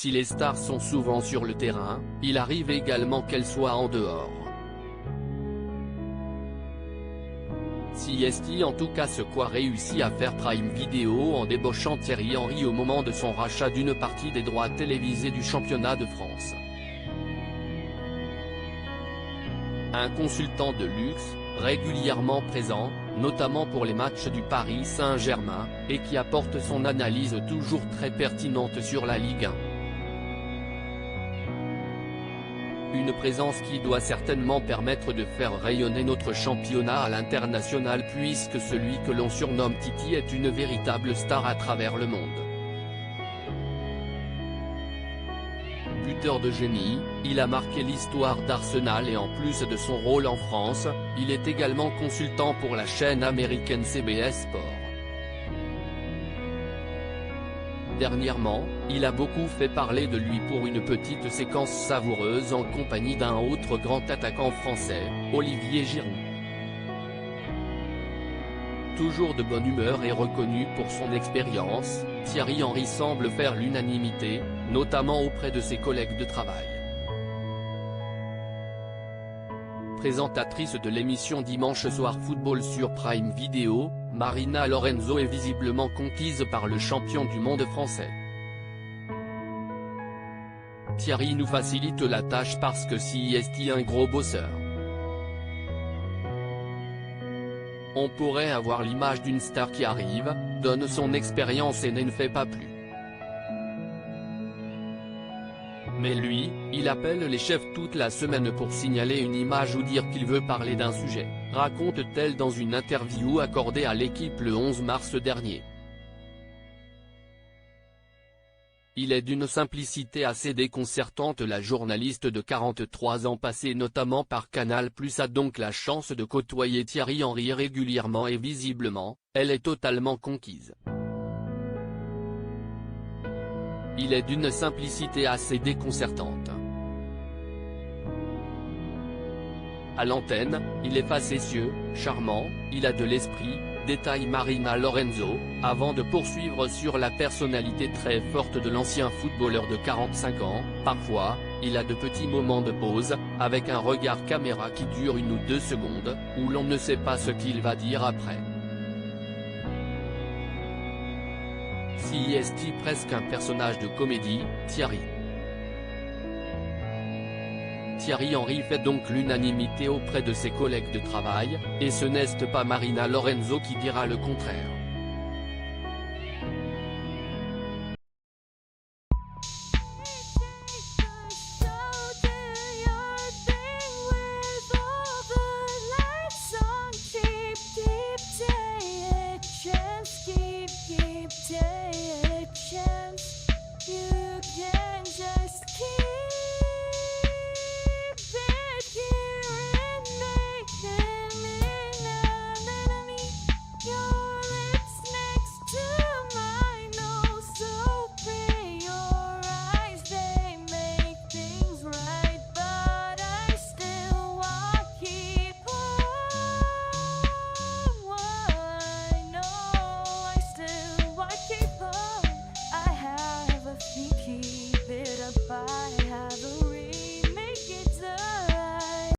Si les stars sont souvent sur le terrain, il arrive également qu'elles soient en dehors. CST en tout cas ce qu'a réussi à faire Prime Video en débauchant Thierry Henry au moment de son rachat d'une partie des droits télévisés du championnat de France. Un consultant de luxe, régulièrement présent, notamment pour les matchs du Paris Saint-Germain, et qui apporte son analyse toujours très pertinente sur la Ligue 1. Une présence qui doit certainement permettre de faire rayonner notre championnat à l'international puisque celui que l'on surnomme Titi est une véritable star à travers le monde. Buteur de génie, il a marqué l'histoire d'Arsenal et en plus de son rôle en France, il est également consultant pour la chaîne américaine CBS Sports. Dernièrement, il a beaucoup fait parler de lui pour une petite séquence savoureuse en compagnie d'un autre grand attaquant français, Olivier Giroud. Toujours de bonne humeur et reconnu pour son expérience, Thierry Henry semble faire l'unanimité, notamment auprès de ses collègues de travail. Présentatrice de l'émission Dimanche Soir Football sur Prime Video, Marina Lorenzo est visiblement conquise par le champion du monde français. Thierry nous facilite la tâche parce que CST un gros bosseur. On pourrait avoir l'image d'une star qui arrive, donne son expérience et ne fait pas plus. Mais lui, il appelle les chefs toute la semaine pour signaler une image ou dire qu'il veut parler d'un sujet, raconte-t-elle dans une interview accordée à l'équipe le 11 mars dernier. Il est d'une simplicité assez déconcertante. La journaliste de 43 ans passée notamment par Canal+ a donc la chance de côtoyer Thierry Henry régulièrement et visiblement, elle est totalement conquise. Il est d'une simplicité assez déconcertante. À l'antenne, il est facétieux, charmant, il a de l'esprit, détaille Marina Lorenzo, avant de poursuivre sur la personnalité très forte de l'ancien footballeur de 45 ans, parfois, il a de petits moments de pause, avec un regard caméra qui dure 1 ou 2 secondes, où l'on ne sait pas ce qu'il va dire après. CST presque un personnage de comédie, Thierry. Thierry Henry fait donc l'unanimité auprès de ses collègues de travail, et ce n'est pas Marina Lorenzo qui dira le contraire.